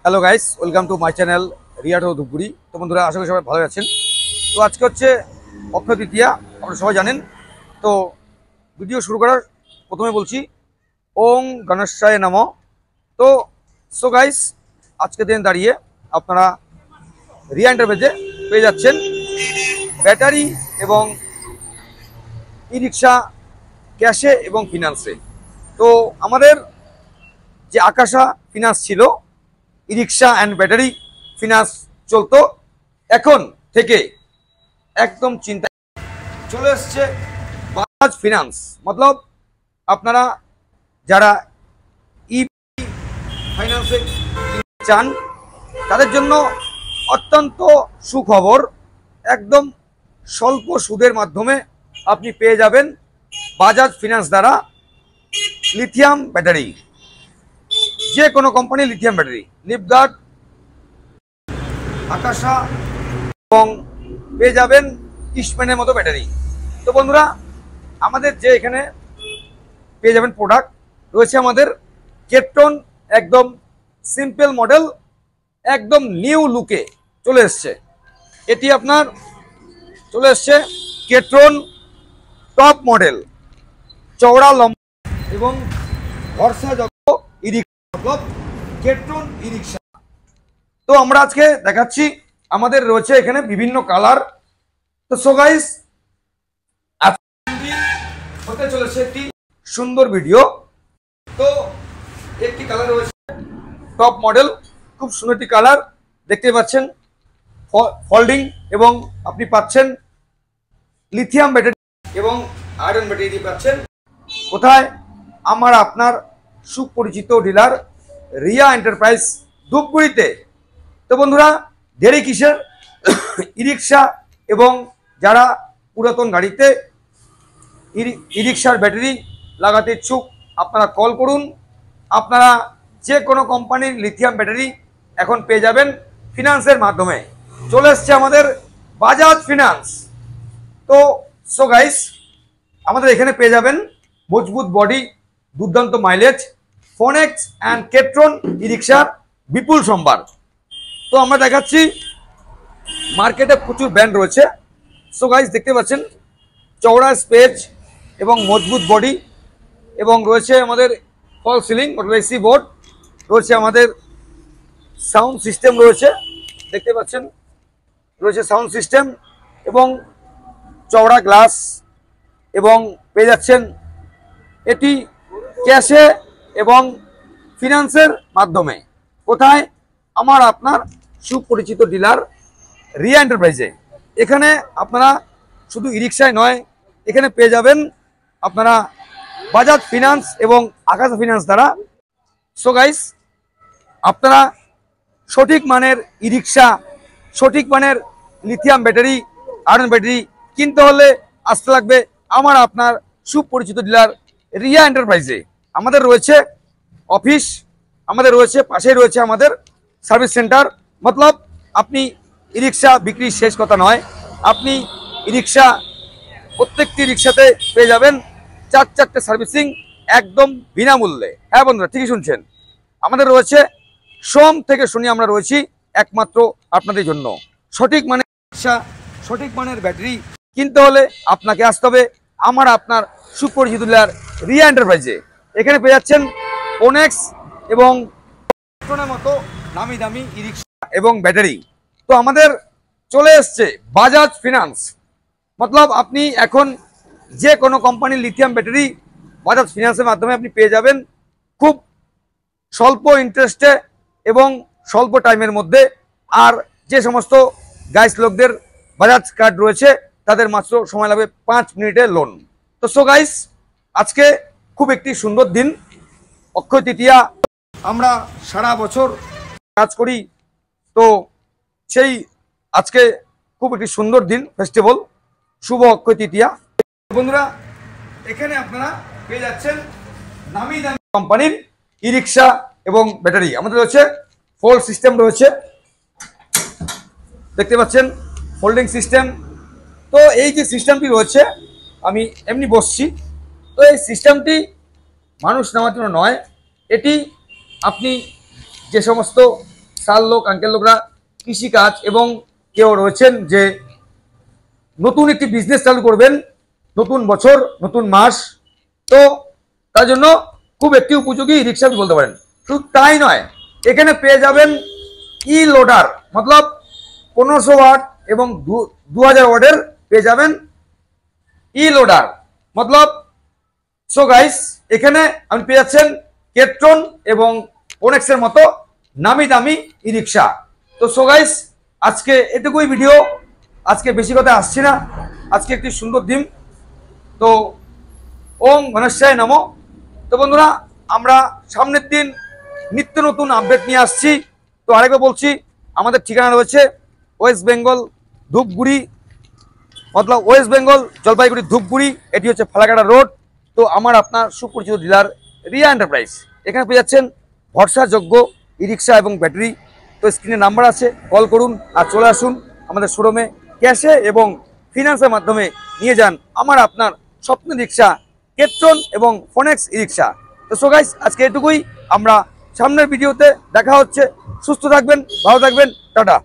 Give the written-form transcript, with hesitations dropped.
Hello guys, welcome to my channel রিয়াটো ধুপগুড়ি। তো বন্ধুরা, আশা করি সবাই ভালো আছেন। তো আজকে হচ্ছে অক্ষয় তৃতীয়া, আপনারা সবাই জানেন। তো ভিডিও শুরু করার প্রথমে বলছি ওং গণেশায় নমঃ। তো গাইস, আজকের দিন দাঁড়িয়ে আপনারা রিয়া এন্টারপ্রাইজে পেয়ে যাচ্ছেন ব্যাটারি এবং ই রিক্সা ক্যাশে এবং ফিনান্সে। তো আমাদের যে আকাশা ফিনান্স ছিল, ই রিক্সা অ্যান্ড ব্যাটারি ফিনান্স চলতো, এখন থেকে একদম চিন্তা চলে এসছে বাজাজ ফিনান্স। মতলব আপনারা যারা ই ফাইন্যান্সে চান তাদের জন্য অত্যন্ত সুখবর। একদম স্বল্প সুদের মাধ্যমে আপনি পেয়ে যাবেন বাজাজ ফিনান্স দ্বারা লিথিয়াম ব্যাটারি, যে কোনো কোম্পানির লিথিয়াম ব্যাটারি, লিপগার্ড, আকাশা এবং পেয়ে যাবেন ইস্টম্যানের মতো ব্যাটারি। তো বন্ধুরা, আমাদের যে এখানে পেয়ে যাবেন প্রোডাক্ট রয়েছে আমাদের কেট্রন, একদম সিম্পল মডেল, একদম নিউ লুকে চলে এসছে। এটি আপনার চলে এসছে কেট্রন টপ মডেল, চওড়া লম্বা এবং ভরসাযোগ্য ই রিক্সা, কেট্রন ই রিক্সা। তো আমরা আজকে দেখাচ্ছি, আমাদের রয়েছে এখানে বিভিন্ন কালার। তো গাইস, হতে চলেছে একটি সুন্দর ভিডিও। তো একটি কালার রয়েছে টপ মডেল, খুব সুন্দর একটি কালার দেখতে পাচ্ছেন, ফোল্ডিং, এবং আপনি পাচ্ছেন লিথিয়াম ব্যাটারি এবং আয়রন ব্যাটারি দিয়ে পাচ্ছেন। কোথায়? আমার আপনার সুপরিচিত ডিলার রিয়া এন্টারপ্রাইজ ধূপগুড়িতে। তো বন্ধুরা, দেরি কিসের? ই রিক্সা এবং যারা পুরাতন গাড়িতে ই রিক্সার ব্যাটারি লাগাতে ইচ্ছুক, আপনারা কল করুন। আপনারা যে কোনো কোম্পানির লিথিয়াম ব্যাটারি এখন পেয়ে যাবেন ফিনান্সের মাধ্যমে। চলে এসছে আমাদের বাজাজ ফিনান্স। তো গাইস, আমাদের এখানে পেয়ে যাবেন মজবুত বডি, দুর্দান্ত মাইলেজ, ফোনেক্স অ্যান্ড কেট্রন ই রিক্সার বিপুল সম্ভার। তো আমরা দেখাচ্ছি, মার্কেটে প্রচুর ব্র্যান্ড রয়েছে। গাইস, দেখতে পাচ্ছেন চওড়া স্পেস এবং মজবুত বডি, এবং রয়েছে আমাদের ফল সিলিং এসি বোর্ড, রয়েছে আমাদের সাউন্ড সিস্টেম রয়েছে, দেখতে পাচ্ছেন রয়েছে সাউন্ড সিস্টেম এবং চওড়া গ্লাস, এবং পেয়ে যাচ্ছেন এটি ক্যাশে এবং ফিনান্সের মাধ্যমে। কোথায়? আমার আপনার সুপরিচিত ডিলার রিয়া এন্টারপ্রাইজে। এখানে আপনারা শুধু ই রিক্সায় নয়, এখানে পেয়ে যাবেন আপনারা বাজাজ ফিনান্স এবং আকাশা ফিনান্স দ্বারা। গাইস, আপনারা সঠিক মানের ই রিক্সা, সঠিক মানের লিথিয়াম ব্যাটারি, আয়রন ব্যাটারি কিনতে হলে আসতে লাগবে আমার আপনার সুপরিচিত ডিলার রিয়া এন্টারপ্রাইজে। আমাদের রয়েছে অফিস, আমাদের রয়েছে পাশেই রয়েছে আমাদের সার্ভিস সেন্টার। মতলব আপনি ই রিক্সা বিক্রি শেষ কথা নয়, আপনি ই রিক্সা প্রত্যেকটি রিক্সাতে পেয়ে যাবেন 4 সার্ভিসিং একদম বিনামূল্যে। হ্যাঁ বন্ধুরা, ঠিকই শুনছেন, আমাদের রয়েছে সোম থেকে শনি আমরা রয়েছি একমাত্র আপনাদের জন্য। সঠিক মানের রিক্সা, সঠিক মানের ব্যাটারি কিনতে হলে আপনাকে আসতে হবে আমার আপনার সুপরিচিত ডিলার রিয়া এন্টারপ্রাইজে। এখানে পেয়ে যাচ্ছেন ফোনেক্স এবং কেট্রনের মতো নামি দামি ই রিক্সা এবং ব্যাটারি। তো আমাদের চলে এসছে বাজাজ ফিনান্স। মতলব আপনি এখন যে কোনো কোম্পানির লিথিয়াম ব্যাটারি বাজাজ ফিনান্সের মাধ্যমে আপনি পেয়ে যাবেন খুব স্বল্প ইন্টারেস্টে এবং স্বল্প টাইমের মধ্যে। আর যে সমস্ত গাইস লোকদের বাজাজ কার্ড রয়েছে তাদের মাত্র সময় লাগবে 5 মিনিটের লোন। তো গাইস, আজকে খুব একটি সুন্দর দিন, অক্ষয় তৃতীয়া। আমরা সারা বছর কাজ করি, তো সেই আজকে খুব একটি সুন্দর দিন, ফেস্টিভ্যাল, শুভ অক্ষয় তৃতীয়া। বন্ধুরা, এখানে আপনারা পেয়ে যাচ্ছেন নামি দামি কোম্পানির ই রিক্সা এবং ব্যাটারি। আমাদের রয়েছে ফোল্ড সিস্টেম রয়েছে, দেখতে পাচ্ছেন ফোল্ডিং সিস্টেম। তো এই যে সিস্টেমটি রয়েছে, আমি এমনি বসছি, তো এই সিস্টেমটি মানুষ নামার জন্য নয়, এটি আপনি যে সমস্ত সার লোক আঙ্কেল লোকরা কৃষিকাজ এবং কেউ রয়েছেন যে নতুন একটি বিজনেস চালু করবেন, নতুন বছর নতুন মাস, তো তার জন্য খুব একটি উপযোগী রিক্সা বলতে পারেন। শুধু তাই নয়, এখানে পেয়ে যাবেন ই লোডার, মতলব 1500 ওয়াট এবং 2000 ওয়াটের পেয়ে যাবেন ই লোডার মতলব। সো গাইস, এখানে আপনি পেয়ে যাচ্ছেন কেট্রন এবং ওনেক্সের মতো নামি দামি ই রিক্সা। তো সো গাইস, আজকে এটুকুই ভিডিও, আজকে বেশি কথা আসছি না, আজকে একটি সুন্দর দিন। তো ওম গণেশায় নমো। তো বন্ধুরা, আমরা সামনের দিন নিত্য নতুন আপডেট নিয়ে আসছি। তো আরেকবার বলছি, আমাদের ঠিকানা রয়েছে ওয়েস্ট বেঙ্গল ধূপগুড়ি, মতলব ওয়েস্ট বেঙ্গল জলপাইগুড়ি ধূপগুড়ি, এটি হচ্ছে ফালাকাটা রোড। তো আমার আপনার সুপরিচিত ডিলার রিয়া এন্টারপ্রাইজ, এখানে পেয়ে যাচ্ছেন ভরসাযোগ্য ই রিক্সা এবং ব্যাটারি। তো স্ক্রিনে নাম্বার আছে, কল করুন আর চলে আসুন আমাদের শোরুমে, ক্যাশে এবং ফিনান্সের মাধ্যমে নিয়ে যান আমার আপনার স্বপ্নের রিক্সা কেট্রন এবং ফোনেক্স ই রিক্সা। তো সো গাইস, আজকে এটুকুই, আমরা সামনের ভিডিওতে দেখা হচ্ছে। সুস্থ থাকবেন, ভালো থাকবেন, টাটা।